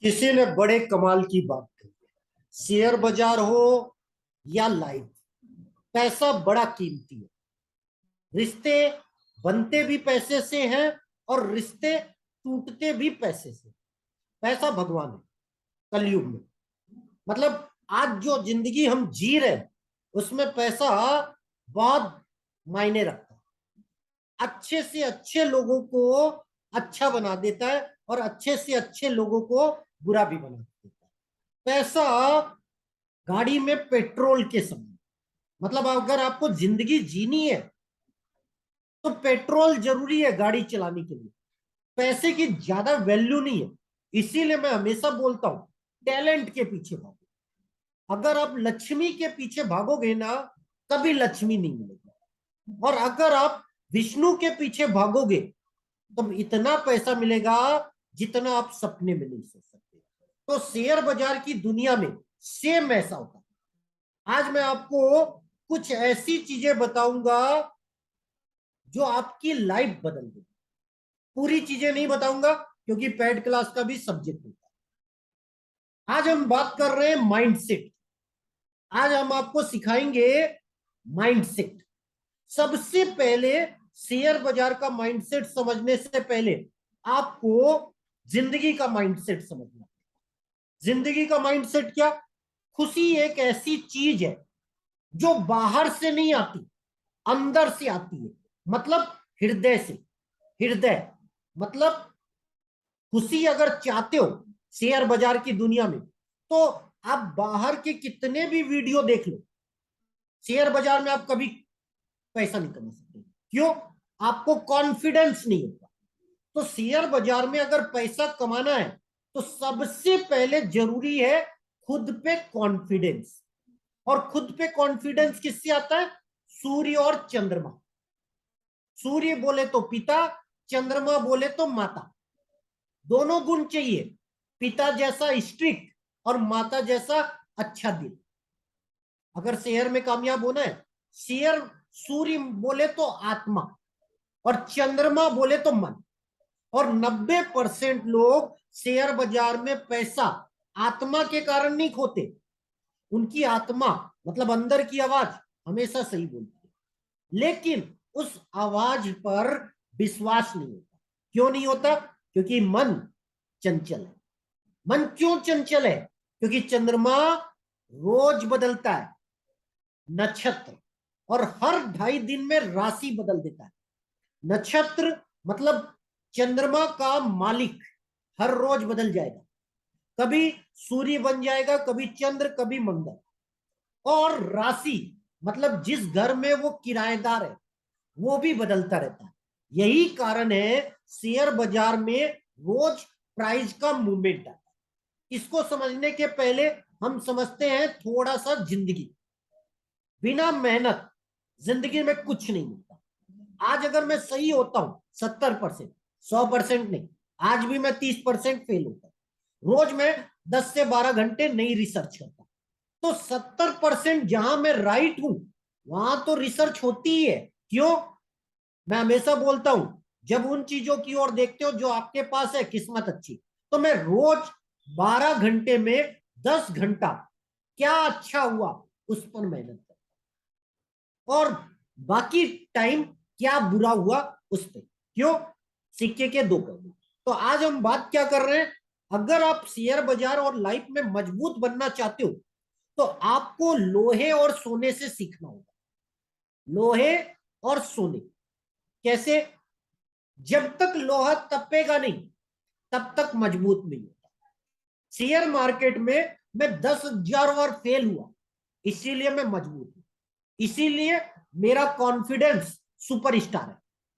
किसी ने बड़े कमाल की बात कही है। शेयर बाजार हो या लाइफ, पैसा बड़ा कीमती है। रिश्ते बनते भी पैसे से हैं और रिश्ते टूटते भी पैसे से। पैसा भगवान है कलयुग में। मतलब आज जो जिंदगी हम जी रहे हैं उसमें पैसा बहुत मायने रखता है। अच्छे से अच्छे लोगों को अच्छा बना देता है और अच्छे से अच्छे लोगों को बुरा भी बना देता है। पैसा गाड़ी में पेट्रोल के समान। मतलब अगर आपको जिंदगी जीनी है तो पेट्रोल जरूरी है गाड़ी चलाने के लिए। पैसे की ज्यादा वैल्यू नहीं है। इसीलिए मैं हमेशा बोलता हूं, टैलेंट के पीछे भागो। अगर आप लक्ष्मी के पीछे भागोगे ना, कभी लक्ष्मी नहीं मिलेगी। और अगर आप विष्णु के पीछे भागोगे तो इतना पैसा मिलेगा जितना आप सपने में नहीं सोच सकते। तो शेयर बाजार की दुनिया में सेम ऐसा होता है। आज मैं आपको कुछ ऐसी चीजें बताऊंगा जो आपकी लाइफ बदल देगी। पूरी चीजें नहीं बताऊंगा क्योंकि पेड क्लास का भी सब्जेक्ट होता है। आज हम बात कर रहे हैं माइंडसेट। आज हम आपको सिखाएंगे माइंडसेट। सबसे पहले शेयर बाजार का माइंडसेट समझने से पहले आपको जिंदगी का माइंडसेट समझना। जिंदगी का माइंडसेट क्या? खुशी एक ऐसी चीज है जो बाहर से नहीं आती, अंदर से आती है। मतलब हृदय से। हृदय मतलब खुशी अगर चाहते हो शेयर बाजार की दुनिया में, तो आप बाहर के कितने भी वीडियो देख लो, शेयर बाजार में आप कभी पैसा नहीं कमा सकते। क्यों? आपको कॉन्फिडेंस नहीं होता। तो शेयर बाजार में अगर पैसा कमाना है तो सबसे पहले जरूरी है खुद पे कॉन्फिडेंस। और खुद पे कॉन्फिडेंस किससे आता है? सूर्य और चंद्रमा। सूर्य बोले तो पिता, चंद्रमा बोले तो माता। दोनों गुण चाहिए। पिता जैसा स्ट्रिक्ट और माता जैसा अच्छा दिल। अगर शेयर में कामयाब होना है, शेयर सूर्य बोले तो आत्मा और चंद्रमा बोले तो मन। और 90% लोग शेयर बाजार में पैसा आत्मा के कारण नहीं खोते। उनकी आत्मा मतलब अंदर की आवाज हमेशा सही बोलती है, लेकिन उस आवाज पर विश्वास नहीं होता। क्यों नहीं होता? क्योंकि मन चंचल है। मन क्यों चंचल है? क्योंकि चंद्रमा रोज बदलता है नक्षत्र, और हर 2.5 दिन में राशि बदल देता है। नक्षत्र मतलब चंद्रमा का मालिक हर रोज बदल जाएगा। कभी सूर्य बन जाएगा, कभी चंद्र, कभी मंगल। और राशि मतलब जिस घर में वो किराएदार है वो भी बदलता रहता है। यही कारण है शेयर बाजार में रोज प्राइस का मूवमेंट आता है। इसको समझने के पहले हम समझते हैं थोड़ा सा जिंदगी। बिना मेहनत जिंदगी में कुछ नहीं मिलता। आज अगर मैं सही होता हूं 70%, 100% नहीं, आज भी मैं 30% फेल होता हूं। रोज मैं 10 से 12 घंटे नई रिसर्च करता हूं। तो 70% जहां मैं राइट हूं वहां तो रिसर्च होती ही है। क्यों? मैं हमेशा बोलता हूं, जब उन चीजों की ओर देखते हो जो आपके पास है, किस्मत अच्छी। तो मैं रोज 12 घंटे में 10 घंटा क्या अच्छा हुआ उस पर मेहनत करता हूं, और बाकी टाइम क्या बुरा हुआ उस पर। क्यों? सिक्के के दो पहलू। तो आज हम बात क्या कर रहे हैं? अगर आप शेयर बाजार और लाइफ में मजबूत बनना चाहते हो तो आपको लोहे और सोने से सीखना होगा। लोहे और सोने कैसे? जब तक लोहा तपेगा नहीं तब तक मजबूत नहीं होता। शेयर मार्केट में मैं 10,000 बार फेल हुआ, इसीलिए मैं मजबूत हूं। इसीलिए मेरा कॉन्फिडेंस सुपरस्टार है।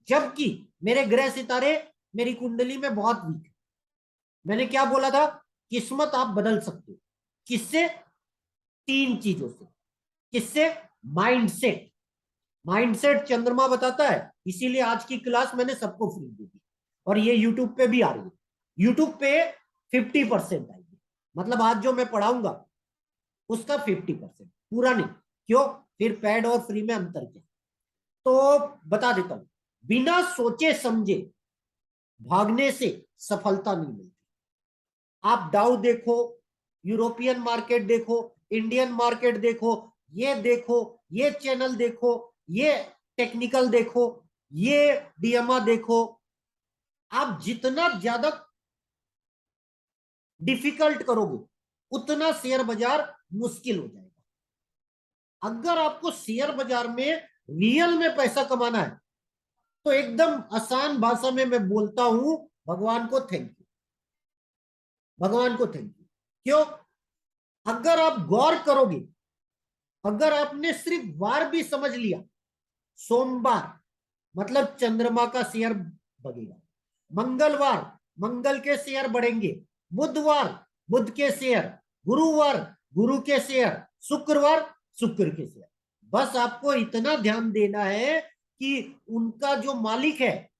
जबकि मेरे ग्रह सितारे मेरी कुंडली में बहुत वीक है। मैंने क्या बोला था? किस्मत आप बदल सकते हो। किससे? 3 चीजों से। किससे? माइंडसेट। माइंडसेट चंद्रमा बताता है। इसीलिए आज की क्लास मैंने सबको फ्री दी थी और ये यूट्यूब पे भी आ रही है। यूट्यूब पे 50% आएगी। मतलब आज जो मैं पढ़ाऊंगा उसका 50%, पूरा नहीं। क्यों? फिर पैड और फ्री में अंतर क्या? तो बता देता हूं, बिना सोचे समझे भागने से सफलता नहीं मिलती। आप डाउ देखो, यूरोपियन मार्केट देखो, इंडियन मार्केट देखो, ये चैनल देखो, ये टेक्निकल देखो, ये डीएमआ देखो। आप जितना ज्यादा डिफिकल्ट करोगे उतना शेयर बाजार मुश्किल हो जाएगा। अगर आपको शेयर बाजार में रियल में पैसा कमाना है तो एकदम आसान भाषा में मैं बोलता हूं, भगवान को थैंक यू, भगवान को थैंक यू। क्यों? अगर आप गौर करोगे, अगर आपने सिर्फ वार भी समझ लिया, सोमवार मतलब चंद्रमा का शेयर बढ़ेगा, मंगलवार मंगल के शेयर बढ़ेंगे, बुधवार बुध के शेयर, गुरुवार गुरु के शेयर, शुक्रवार शुक्र के शेयर। बस आपको इतना ध्यान देना है कि उनका जो मालिक है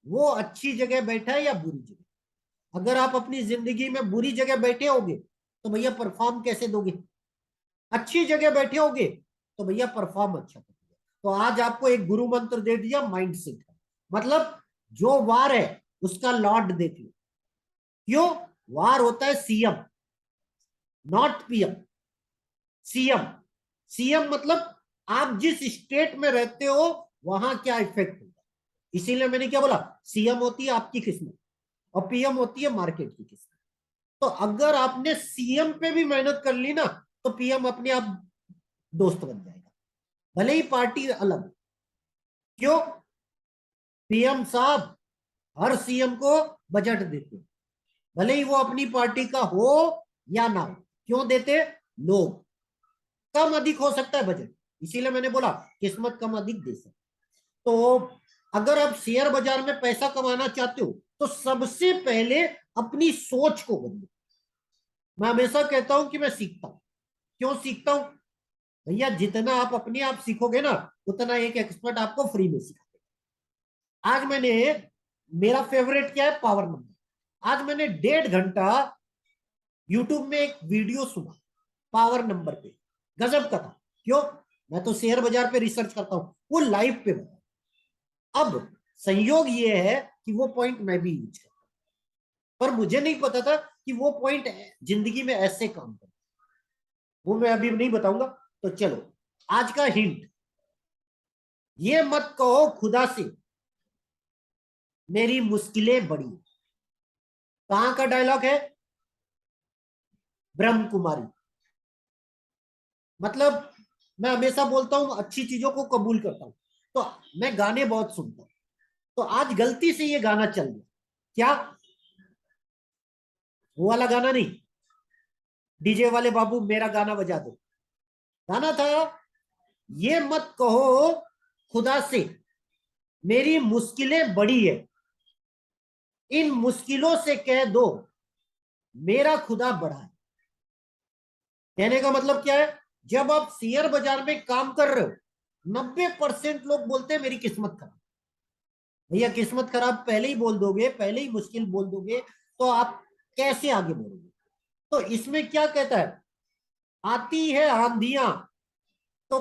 वो अच्छी जगह बैठा है या बुरी जगह। अगर आप अपनी जिंदगी में बुरी जगह बैठे होगे तो भैया परफॉर्म कैसे दोगे? अच्छी जगह बैठे होगे तो भैया परफॉर्म अच्छा करोगे। तो आज आपको एक गुरु मंत्र दे दिया, माइंडसेट, मतलब जो वार है उसका लॉर्ड देख लो। क्यों? वार होता है CM, not PM. CM, CM मतलब आप जिस स्टेट में रहते हो वहां क्या इफेक्ट होगा। इसीलिए मैंने क्या बोला, सीएम होती है आपकी किस्मत और पीएम होती है मार्केट की किस्मत। तो अगर आपने सीएम पे भी मेहनत कर ली ना तो पीएम अपने आप दोस्त बन जाएगा, भले ही पार्टी अलग। क्यों? पीएम साहब हर सीएम को बजट देते, भले ही वो अपनी पार्टी का हो या ना हो। क्यों देते? लोग, कम अधिक हो सकता है बजट, इसीलिए मैंने बोला किस्मत कम अधिक दे सकते। तो अगर आप शेयर बाजार में पैसा कमाना चाहते हो तो सबसे पहले अपनी सोच को बदलो। मैं हमेशा कहता हूं कि मैं सीखता हूं। क्यों सीखता हूं? भैया जितना आप अपने आप सीखोगे ना उतना एक एक्सपर्ट आपको फ्री में सिखाएगा। आज मैंने, मेरा फेवरेट क्या है, पावर नंबर। आज मैंने 1.5 घंटा यूट्यूब में एक वीडियो सुना पावर नंबर पे, गजब का था। क्यों? मैं तो शेयर बाजार पे रिसर्च करता हूं, वो लाइव पे बता। अब संयोग ये है कि वो पॉइंट मैं भी यूज करता हूं, पर मुझे नहीं पता था कि वो पॉइंट जिंदगी में ऐसे काम करता। वो मैं अभी नहीं बताऊंगा। तो चलो आज का हिंट, ये मत कहो खुदा से मेरी मुश्किलें बड़ी। कहां का डायलॉग है? ब्रह्म कुमारी। मतलब मैं हमेशा बोलता हूं अच्छी चीजों को कबूल करता हूं, तो मैं गाने बहुत सुनता हूं। तो आज गलती से ये गाना चल गया। क्या? वो वाला गाना नहीं, डीजे वाले बाबू मेरा गाना बजा दो। गाना था, ये मत कहो खुदा से मेरी मुश्किलें बड़ी है, इन मुश्किलों से कह दो मेरा खुदा बड़ा है। कहने का मतलब क्या है? जब आप शेयर बाजार में काम कर रहे हो 90% लोग बोलते हैं मेरी किस्मत खराब। भैया किस्मत खराब पहले ही बोल दोगे, पहले ही मुश्किल बोल दोगे तो आप कैसे आगे बढ़ोगे? तो इसमें क्या कहता है, आती है आंधियां तो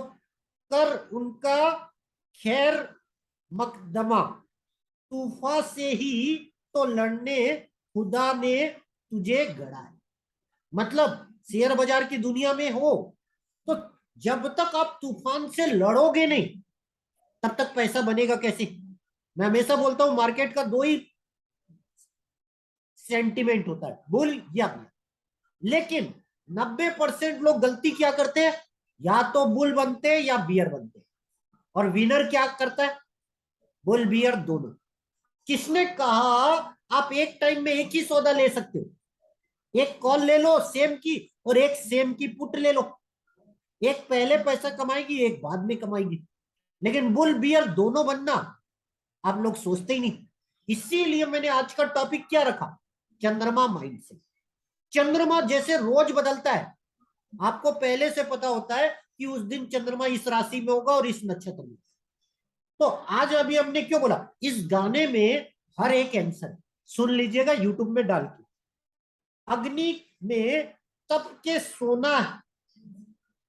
कर उनका खैर मकदमा, तूफान से ही तो लड़ने खुदा ने तुझे गढ़ा है। मतलब शेयर बाजार की दुनिया में हो तो जब तक आप तूफान से लड़ोगे नहीं तब तक पैसा बनेगा कैसे? मैं हमेशा बोलता हूं मार्केट का दो ही सेंटिमेंट होता है, बुल या बियर। लेकिन 90% लोग गलती क्या करते हैं, या तो बुल बनते हैं या बियर बनते हैं। और विनर क्या करता है? बुल बियर दोनों। किसने कहा आप एक टाइम में एक ही सौदा ले सकते हो? एक कॉल ले लो सेम की और एक सेम की पुट ले लो, एक पहले पैसा कमाएगी एक बाद में कमाएगी। लेकिन बुल बियर दोनों बनना आप लोग सोचते ही नहीं। इसीलिए मैंने आज का टॉपिक क्या रखा, चंद्रमा माइंड से। चंद्रमा जैसे रोज बदलता है, आपको पहले से पता होता है कि उस दिन चंद्रमा इस राशि में होगा और इस नक्षत्र में। तो आज अभी हमने क्यों बोला, इस गाने में हर एक आंसर सुन लीजिएगा यूट्यूब में डाल के। अग्नि में तप के सोना,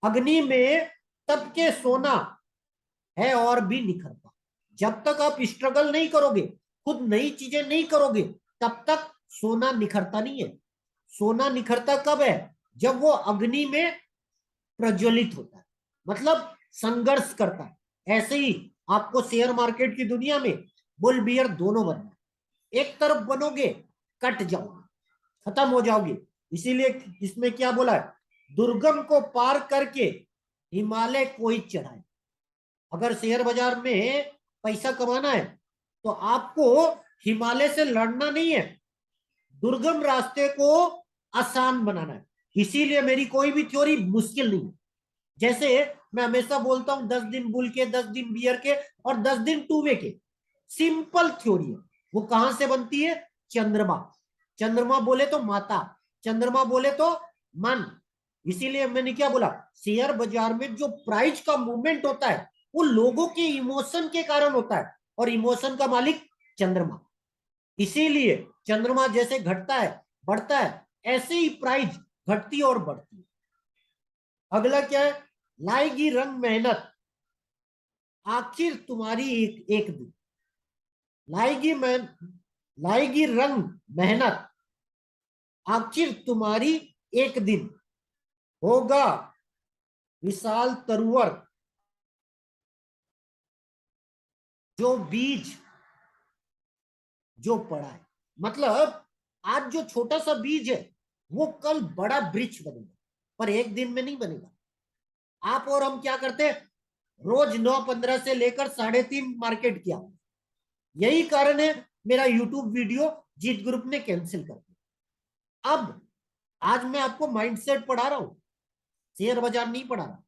अग्नि में तप के सोना है और भी निखरता। जब तक आप स्ट्रगल नहीं करोगे, खुद नई चीजें नहीं करोगे, तब तक सोना निखरता नहीं है। सोना निखरता कब है? जब वो अग्नि में प्रज्वलित होता है, मतलब संघर्ष करता है। ऐसे ही आपको शेयर मार्केट की दुनिया में बुल बियर दोनों बनना है। एक तरफ बनोगे कट जाओगे, खत्म हो जाओगे। इसीलिए इसमें क्या बोला है? दुर्गम को पार करके हिमालय कोई चढ़ाए। अगर शेयर बाजार में पैसा कमाना है तो आपको हिमालय से लड़ना नहीं है, दुर्गम रास्ते को आसान बनाना है। इसीलिए मेरी कोई भी थ्योरी मुश्किल नहीं है। जैसे मैं हमेशा बोलता हूं 10 दिन बुल के, 10 दिन बियर के और 10 दिन टूवे के। सिंपल थ्योरी है। वो कहां से बनती है? चंद्रमा। चंद्रमा बोले तो माता, चंद्रमा बोले तो मन। इसीलिए मैंने क्या बोला, शेयर बाजार में जो प्राइस का मूवमेंट होता है वो लोगों के इमोशन के कारण होता है, और इमोशन का मालिक चंद्रमा। इसीलिए चंद्रमा जैसे घटता है बढ़ता है, ऐसे ही प्राइस घटती है और बढ़ती है। अगला क्या है? लाएगी रंग मेहनत आखिर तुम्हारी एक दिन। लाएगी मैं लाएगी रंग मेहनत आखिर तुम्हारी एक दिन। होगा विशाल तरुवर जो बीज जो पड़ा है। मतलब आज जो छोटा सा बीज है वो कल बड़ा वृक्ष बनेगा, पर एक दिन में नहीं बनेगा। आप और हम क्या करते हैं? रोज 9:15 से लेकर 3:30 मार्केट किया। यही कारण है मेरा यूट्यूब वीडियो जीत ग्रुप ने कैंसिल कर दिया। अब आज मैं आपको माइंडसेट पढ़ा रहा हूं, शेयर बाजार नहीं पढ़ा रहा,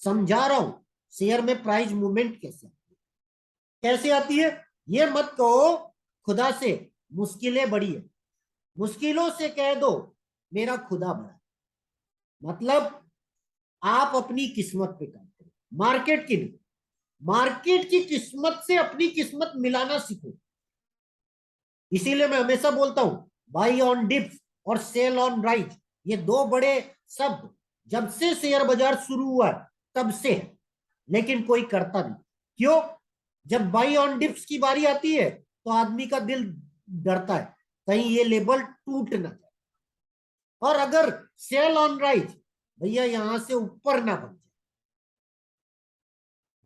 समझा रहा हूं शेयर में प्राइस मूवमेंट कैसे आती है। ये मत कहो खुदा से मुश्किलें बड़ी है, मुश्किलों से कह दो मेरा खुदा बड़ा। मतलब आप अपनी किस्मत पे काम करो, मार्केट की नहीं। मार्केट की किस्मत से अपनी किस्मत मिलाना सीखो। इसीलिए मैं हमेशा बोलता हूं बाई ऑन डिप्स और सेल ऑन राइज, ये दो बड़े शब्द जब से शेयर बाजार शुरू हुआ तब से है, लेकिन कोई करता नहीं। क्यों? जब बाई ऑन डिप्स की बारी आती है तो आदमी का दिल डरता है कहीं ये लेवल टूट ना जाए, और अगर सेल ऑन राइज, भैया यहां से ऊपर ना बन जाए।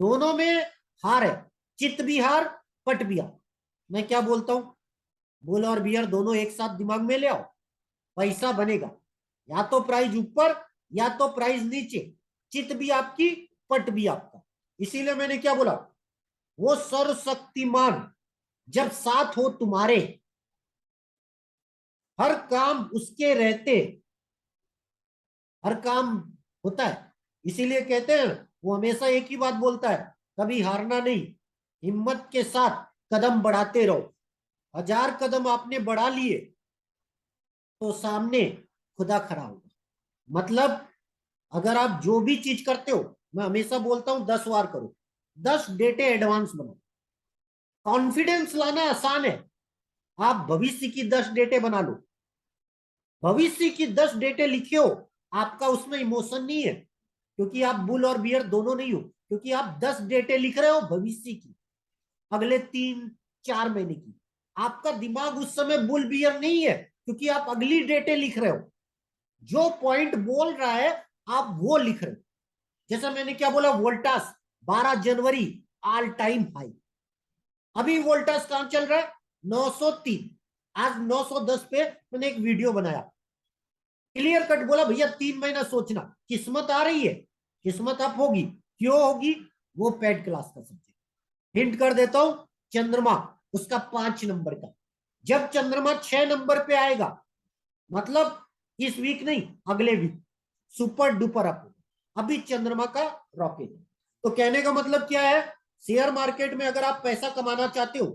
दोनों में हार है, चित भी हार पट भी हार। मैं क्या बोलता हूं, बुल और बियर दोनों एक साथ दिमाग में ले आओ, पैसा बनेगा। या तो प्राइस ऊपर या तो प्राइस नीचे, चित भी आपकी पट भी आपका। इसीलिए मैंने क्या बोला, वो सर्वशक्तिमान जब साथ हो तुम्हारे, हर काम उसके रहते हर काम होता है। इसीलिए कहते हैं वो हमेशा एक ही बात बोलता है, कभी हारना नहीं, हिम्मत के साथ कदम बढ़ाते रहो। 1000 कदम आपने बढ़ा लिए तो सामने खुदा खड़ा होगा। मतलब अगर आप जो भी चीज करते हो, मैं हमेशा बोलता हूं 10 बार करो, 10 डेटे एडवांस बनाओ। कॉन्फिडेंस लाना आसान है, आप भविष्य की 10 डेटे बना लो। भविष्य की 10 डेटे लिखे हो, आपका उसमें इमोशन नहीं है, क्योंकि आप बुल और बियर दोनों नहीं हो, क्योंकि आप 10 डेटे लिख रहे हो भविष्य की, अगले 3-4 महीने की। आपका दिमाग उस समय बुल बियर नहीं है, क्योंकि आप अगली डेटे लिख रहे हो। जो पॉइंट बोल रहा है आप वो लिख रहे हो। जैसा मैंने क्या बोला, वोल्टास 12 जनवरी ऑल टाइम हाई। अभी वोल्टास कहां चल रहा है? 903। आज 910 पे मैंने एक वीडियो बनाया, क्लियर कट बोला भैया 3 महीना सोचना, किस्मत आ रही है, किस्मत अप होगी। क्यों होगी? वो पेड क्लास का सब्जेक्ट। हिंट कर देता हूं, चंद्रमा उसका 5 नंबर का। जब चंद्रमा 6 नंबर पे आएगा, मतलब इस वीक नहीं अगले वीक, सुपर डुपर अप। अभी चंद्रमा का रॉकेट। तो कहने का मतलब क्या है, शेयर मार्केट में अगर आप पैसा कमाना चाहते हो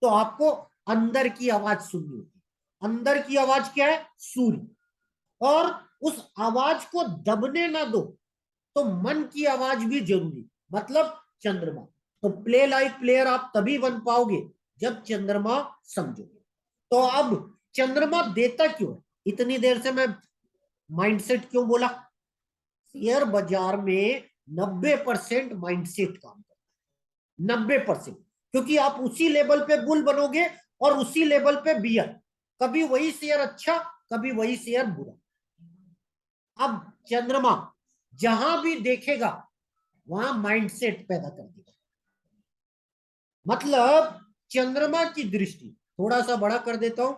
तो आपको अंदर की आवाज सुननी होगी। अंदर की आवाज क्या है? सूर्य। और उस आवाज को दबने ना दो, तो मन की आवाज भी जरूरी, मतलब चंद्रमा। तो प्ले लाइक प्लेयर आप तभी बन पाओगे जब चंद्रमा समझोगे। तो अब चंद्रमा देता क्यों है? इतनी देर से मैं माइंडसेट क्यों बोला? शेयर बाजार में 90% माइंडसेट काम करता है, 90%। क्योंकि आप उसी लेवल पे बुल बनोगे और उसी लेवल पे बियर। कभी वही शेयर अच्छा, कभी वही शेयर बुरा। अब चंद्रमा जहां भी देखेगा वहां माइंडसेट पैदा कर देगा। मतलब चंद्रमा की दृष्टि, थोड़ा सा बड़ा कर देता हूं,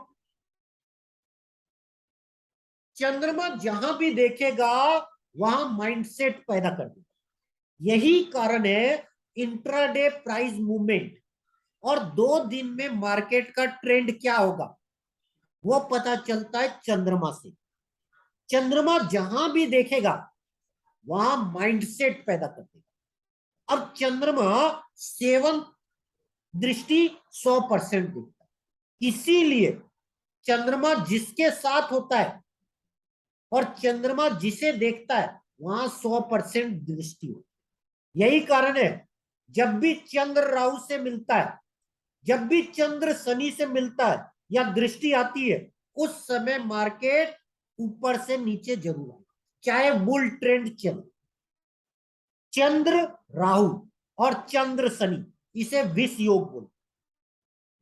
चंद्रमा जहां भी देखेगा वहां माइंडसेट पैदा कर देगा। यही कारण है इंट्राडे प्राइस मूवमेंट और 2 दिन में मार्केट का ट्रेंड क्या होगा वो पता चलता है चंद्रमा से। चंद्रमा जहां भी देखेगा वहां माइंडसेट पैदा कर देगा। अब चंद्रमा सेवन दृष्टि 100% देखता है, इसीलिए चंद्रमा जिसके साथ होता है और चंद्रमा जिसे देखता है वहां 100% दृष्टि होती है। यही कारण है जब भी चंद्र राहु से मिलता है, जब भी चंद्र शनि से मिलता है या दृष्टि आती है, उस समय मार्केट ऊपर से नीचे जरूर आए, चाहे बुल ट्रेंड चले। चंद्र राहु और चंद्र शनि, इसे विष योग बोलते,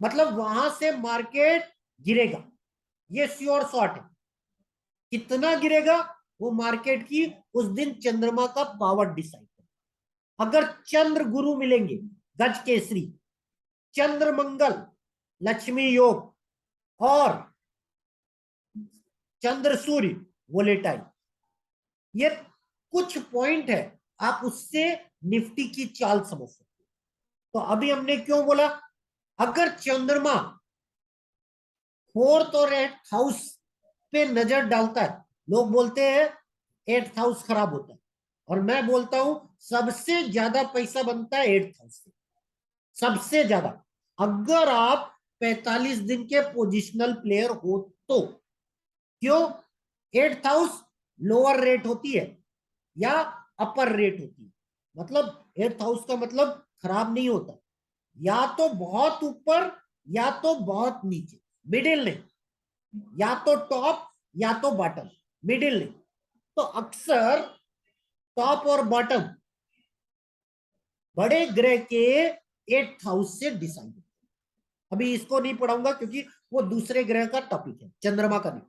मतलब वहां से मार्केट गिरेगा, ये श्योर शॉट है। कितना गिरेगा वो मार्केट की उस दिन चंद्रमा का पावर डिसाइड है। अगर चंद्र गुरु मिलेंगे गज केसरी, चंद्र मंगल लक्ष्मी योग और चंद्र सूर्य वोलेटाइल, ये कुछ पॉइंट है, आप उससे निफ्टी की चाल समझ सकते हो। तो अभी हमने क्यों बोला, अगर चंद्रमा फोर्थ और एट्थ हाउस पे नजर डालता है, लोग बोलते हैं एट्थ हाउस खराब होता है, और मैं बोलता हूं सबसे ज्यादा पैसा बनता है एट्थ हाउस से, सबसे ज्यादा। अगर आप 45 दिन के पोजिशनल प्लेयर हो तो। क्यों? एट्थ हाउस लोअर रेट होती है या अपर रेट होती है, मतलब एट्थ हाउस का मतलब खराब नहीं होता, या तो बहुत ऊपर या तो बहुत नीचे, मिडिल नहीं, या तो टॉप या तो बॉटम, मिडिल नहीं। तो अक्सर टॉप और बॉटम बड़े ग्रह के एट्थ हाउस से डिसाइड होते हैं। अभी इसको नहीं पढ़ाऊंगा क्योंकि वो दूसरे ग्रह का टॉपिक है, चंद्रमा का नहीं।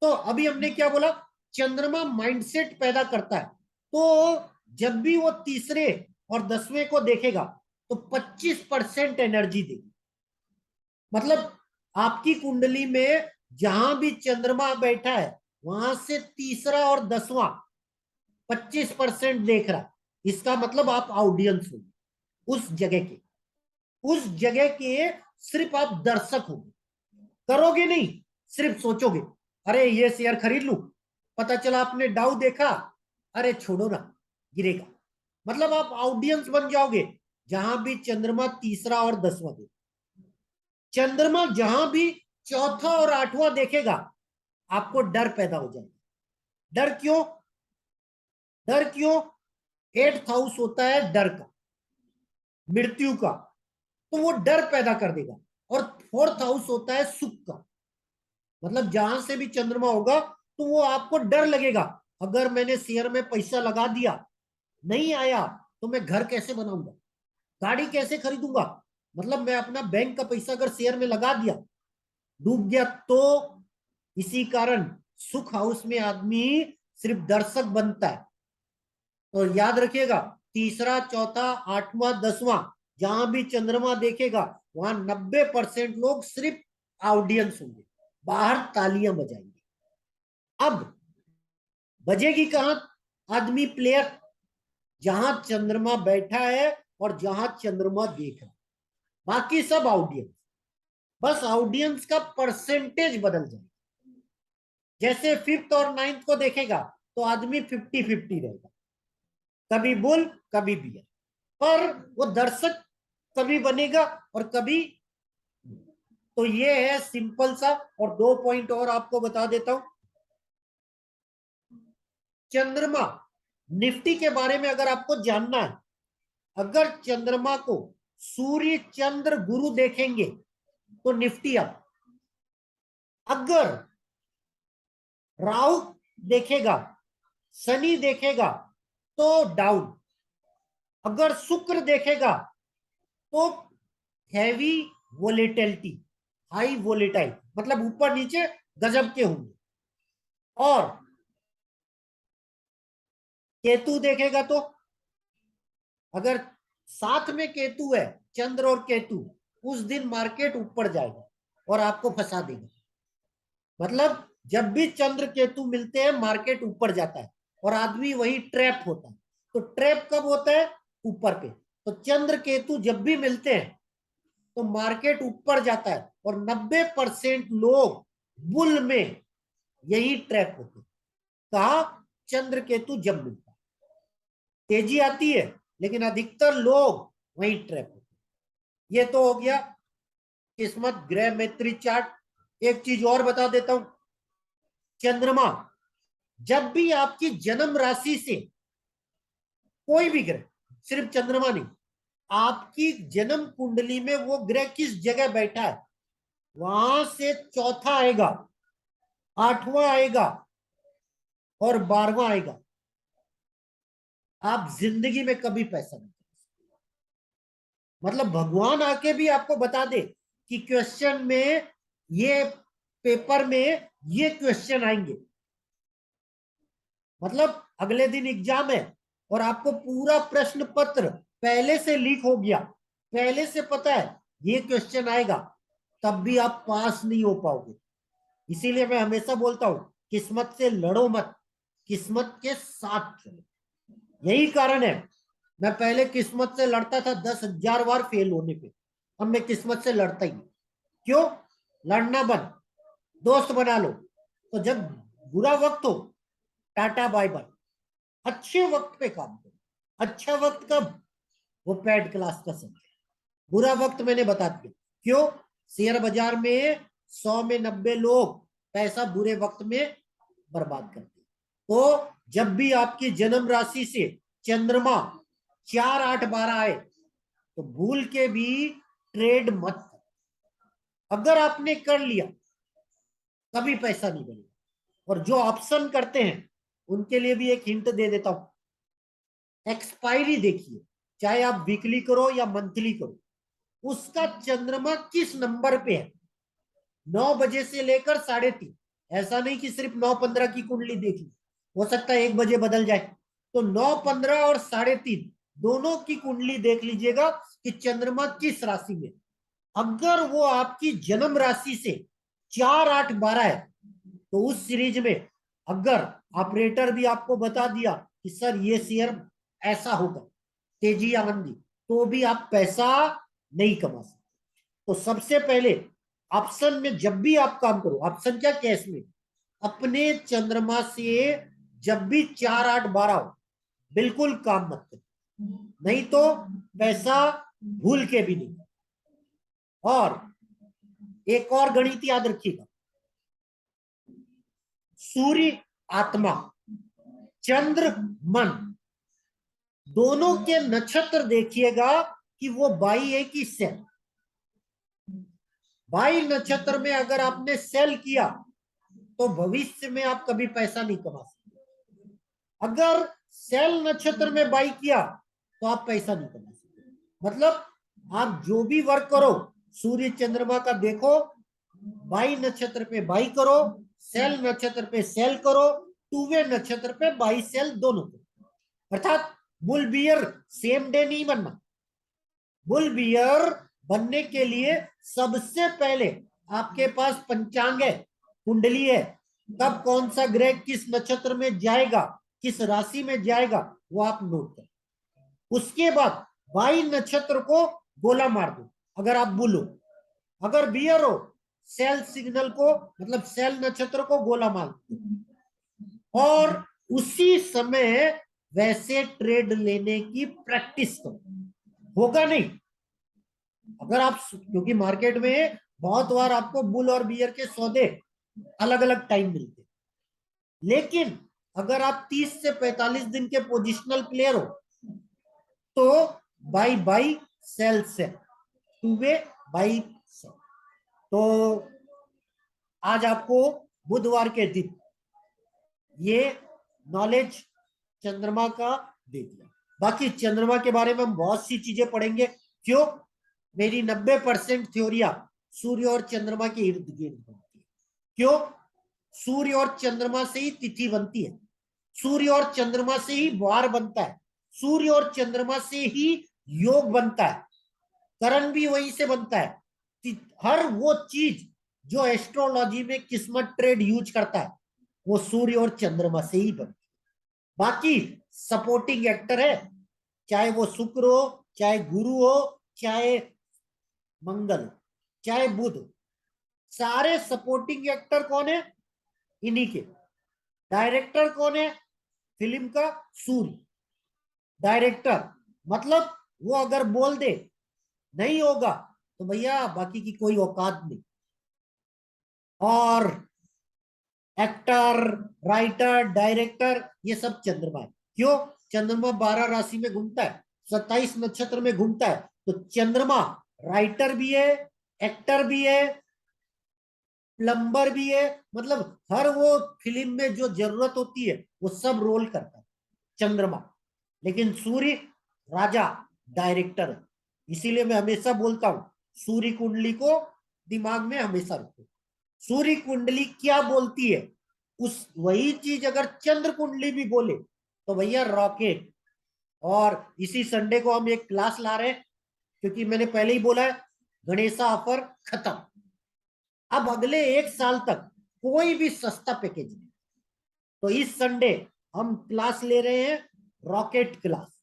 तो अभी हमने क्या बोला, चंद्रमा माइंडसेट पैदा करता है। तो जब भी वो तीसरे और 10वें को देखेगा तो 25% एनर्जी देगी। मतलब आपकी कुंडली में जहां भी चंद्रमा बैठा है वहां से तीसरा और 10वां 25% देख रहा है, इसका मतलब आप ऑडियंस हो उस जगह के, उस जगह के सिर्फ आप दर्शक हो, करोगे नहीं, सिर्फ सोचोगे अरे ये शेयर खरीद लूं, पता चला आपने डाउ देखा, अरे छोड़ो ना गिरेगा। मतलब आप ऑडियंस बन जाओगे जहां भी चंद्रमा तीसरा और 10वां देखेगा। चंद्रमा जहां भी चौथा और 8वां देखेगा आपको डर पैदा हो जाएगा। डर क्यों? डर क्यों? एट्थ हाउस होता है डर का, मृत्यु का, तो वो डर पैदा कर देगा। और फोर्थ हाउस होता है सुख का, मतलब जहां से भी चंद्रमा होगा तो वो आपको डर लगेगा, अगर मैंने शेयर में पैसा लगा दिया नहीं आया तो मैं घर कैसे बनाऊंगा, गाड़ी कैसे खरीदूंगा, मतलब मैं अपना बैंक का पैसा अगर शेयर में लगा दिया डूब गया तो। इसी कारण सुख हाउस में आदमी सिर्फ दर्शक बनता है। तो याद रखिएगा, तीसरा चौथा 8वां 10वां जहां भी चंद्रमा देखेगा वहां 90% लोग सिर्फ ऑडियंस होंगे, बाहर तालियां बजाएंगे। अब बजेगी कहां आदमी प्लेयर? जहां चंद्रमा बैठा है और जहां चंद्रमा देख रहा है, बाकी सब ऑडियंस। बस ऑडियंस का परसेंटेज बदल जाए, जैसे फिफ्थ और नाइन्थ को देखेगा तो आदमी 50-50 रहेगा, कभी बुल कभी बियर, पर वो दर्शक कभी बनेगा और कभी। तो ये है सिंपल सा। और 2 पॉइंट और आपको बता देता हूं, चंद्रमा निफ्टी के बारे में अगर आपको जानना है, अगर चंद्रमा को सूर्य चंद्र गुरु देखेंगे तो निफ्टी अप, अगर राहु देखेगा शनि देखेगा तो डाउन, अगर शुक्र देखेगा तो हैवी वोलेटिलिटी, हाई वोलेटाइल, मतलब ऊपर नीचे गजब के होंगे। और केतु देखेगा तो अगर साथ में केतु है, चंद्र और केतु, उस दिन मार्केट ऊपर जाएगा और आपको फंसा देगा। मतलब जब भी चंद्र केतु मिलते हैं मार्केट ऊपर जाता है और आदमी वही ट्रैप होता है। तो ट्रैप कब होता है? ऊपर पे। तो चंद्र केतु जब भी मिलते हैं तो मार्केट ऊपर जाता है और 90% लोग बुल में यही ट्रैप होते हैं। कहा? चंद्र केतु जब मिलता है तेजी आती है, लेकिन अधिकतर लोग वही ट्रैप होते हैं। ये तो हो गया किस्मत ग्रह मैत्री चार्ट। एक चीज और बता देता हूं, चंद्रमा जब भी आपकी जन्म राशि से कोई भी ग्रह, सिर्फ चंद्रमा नहीं, आपकी जन्म कुंडली में वो ग्रह किस जगह बैठा है, वहां से चौथा आएगा, आठवां आएगा और 12वां आएगा, आप जिंदगी में कभी पैसा नहीं कमा सकते। मतलब भगवान आके भी आपको बता दे कि क्वेश्चन में, ये पेपर में ये क्वेश्चन आएंगे, मतलब अगले दिन एग्जाम है और आपको पूरा प्रश्न पत्र पहले से लीक हो गया, पहले से पता है ये क्वेश्चन आएगा, तब भी आप पास नहीं हो पाओगे। इसीलिए मैं हमेशा बोलता हूं, किस्मत से लड़ो मत, किस्मत के साथ चलो। यही कारण है, मैं पहले किस्मत से लड़ता था 10,000 बार फेल होने पे, अब मैं किस्मत से लड़ता ही नहीं। क्यों? लड़ना बंद, दोस्त बना लो। तो जब बुरा वक्त हो, टाटा बाय बाय, अच्छे वक्त पे काम करो। अच्छा वक्त कब? वो पैड क्लास का समय। बुरा वक्त मैंने बता दिया। क्यों? शेयर बाजार में 100 में 90 लोग पैसा बुरे वक्त में बर्बाद करते। तो जब भी आपकी जन्म राशि से चंद्रमा 4, 8, 12 आए तो भूल के भी ट्रेड मत करो। अगर आपने कर लिया कभी पैसा नहीं बनेगा। और जो ऑप्शन करते हैं उनके लिए भी एक हिंट दे देता हूं, एक्सपायरी देखिए, चाहे आप वीकली करो या मंथली करो, उसका चंद्रमा किस नंबर पे है, 9 बजे से लेकर 3:30। ऐसा नहीं कि सिर्फ 9:15 की कुंडली देख ली, हो सकता है 1 बजे बदल जाए। तो 9:15 और 3:30 दोनों की कुंडली देख लीजिएगा कि चंद्रमा किस राशि में। अगर वो आपकी जन्म राशि से 4, 8, 12 है तो उस सीरीज में अगर ऑपरेटर भी आपको बता दिया कि सर ये शेयर ऐसा होगा, तेजी या मंदी, तो भी आप पैसा नहीं कमा सकते। तो सबसे पहले ऑप्शन में जब भी आप काम करो, ऑप्शन क्या, कैश में, अपने चंद्रमा से जब भी 4, 8, 12 हो, बिल्कुल काम मत करो, नहीं तो पैसा भूल के भी नहीं। और एक और गणित याद रखिएगा, सूर्य आत्मा, चंद्र मन, दोनों के नक्षत्र देखिएगा कि वो बाई है कि सेल। बाई नक्षत्र में अगर आपने सेल किया तो भविष्य में आप कभी पैसा नहीं कमा सकते। अगर सेल नक्षत्र में बाई किया तो आप पैसा नहीं कमा सकते। मतलब आप जो भी वर्क करो, सूर्य चंद्रमा का देखो, बाई नक्षत्र पे बाई करो, सेल नक्षत्र पे सेल करो, टूवे नक्षत्र पे बाई सेल दोनों करो। अर्थात बुल बियर सेम डे नहीं बनना। बुल बियर बनने के लिए सबसे पहले आपके पास पंचांग है, कुंडली है, कब कौन सा ग्रह किस नक्षत्र में जाएगा, किस राशि में जाएगा, वो आप नोट करें। उसके बाद 22 नक्षत्र को गोला मार दो अगर आप बुल हो। अगर बियर हो, सेल सिग्नल को, मतलब सेल नक्षत्र को गोला मार दो और उसी समय वैसे ट्रेड लेने की प्रैक्टिस करो। होगा नहीं अगर आप, क्योंकि मार्केट में बहुत बार आपको बुल और बियर के सौदे अलग अलग टाइम मिलते, लेकिन अगर आप 30 से 45 दिन के पोजिशनल प्लेयर हो तो बाई बाई सेल से टू वे बाई सेल। तो आज आपको बुधवार के दिन ये नॉलेज चंद्रमा का दे दिया। बाकी चंद्रमा के बारे में हम बहुत सी चीजें पढ़ेंगे। क्यों? मेरी 90% थ्योरिया सूर्य और चंद्रमा के इर्द गिर्द बनती है। क्यों? सूर्य और चंद्रमा से ही तिथि बनती है, सूर्य और चंद्रमा से ही वार बनता है, सूर्य और चंद्रमा से ही योग बनता है, करण भी वहीं से बनता है। हर वो चीज जो एस्ट्रोलॉजी में किस्मत ट्रेड यूज करता है वो सूर्य और चंद्रमा से ही बनती है। बाकी सपोर्टिंग एक्टर है, चाहे वो शुक्र हो, चाहे गुरु हो, चाहे मंगल, चाहे बुध, सारे सपोर्टिंग एक्टर कौन है? इन्हीं के। डायरेक्टर कौन है फिल्म का? सूर्य। डायरेक्टर मतलब वो अगर बोल दे नहीं होगा तो भैया बाकी की कोई औकात नहीं। और एक्टर, राइटर, डायरेक्टर, ये सब चंद्रमा है। क्यों? चंद्रमा 12 राशि में घूमता है, 27 नक्षत्र में घूमता है, तो चंद्रमा राइटर भी है, एक्टर भी है, प्लम्बर भी है, मतलब हर वो फिल्म में जो जरूरत होती है वो सब रोल करता है चंद्रमा। लेकिन सूर्य राजा, डायरेक्टर है। इसीलिए मैं हमेशा बोलता हूं सूर्य कुंडली को दिमाग में हमेशा रखो। सूर्य कुंडली क्या बोलती है उस वही चीज अगर चंद्र कुंडली भी बोले तो भैया रॉकेट। और इसी संडे को हम एक क्लास ला रहे हैं, क्योंकि मैंने पहले ही बोला है गणेशा ऑफर खत्म। अब अगले एक साल तक कोई भी सस्ता पैकेज नहीं। तो इस संडे हम क्लास ले रहे हैं, रॉकेट क्लास।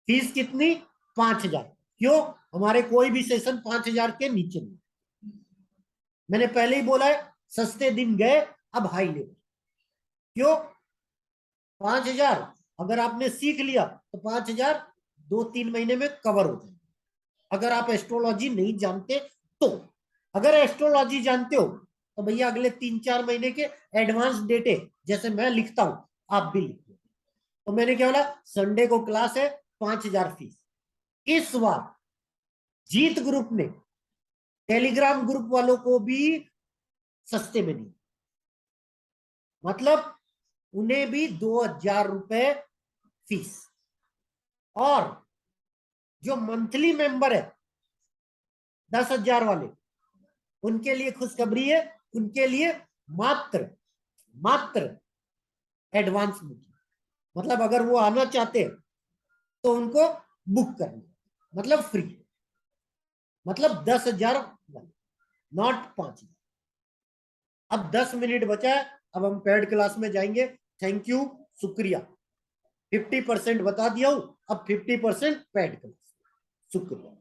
फीस कितनी? 5,000। क्यों? हमारे कोई भी सेशन 5,000 के नीचे नहीं। मैंने पहले ही बोला है सस्ते दिन गए, अब हाई लेवल। क्यों? 5,000 अगर आपने सीख लिया तो 5,000 2-3 महीने में कवर हो जाए। अगर आप एस्ट्रोलॉजी नहीं जानते तो, अगर एस्ट्रोलॉजी जानते हो तो भैया अगले 3-4 महीने के एडवांस डेटे जैसे मैं लिखता हूं आप भी लिखिए। तो मैंने क्या बोला, संडे को क्लास है, 5,000 फीस। इस बार जीत ग्रुप ने टेलीग्राम ग्रुप वालों को भी सस्ते में नहीं, मतलब उन्हें भी 2,000 रुपए फीस। और जो मंथली मेंबर है 10,000 वाले, उनके लिए खुशखबरी है, उनके लिए मात्र मात्र एडवांस बुकिंग। मतलब अगर वो आना चाहते हैं तो उनको बुक करना, मतलब फ्री, मतलब 10,000 नॉट 5,000। अब 10 मिनट बचा है, अब हम पेड क्लास में जाएंगे। थैंक यू, शुक्रिया। 50% बता दिया हूं, अब 50% पेड क्लास। शुक्रिया।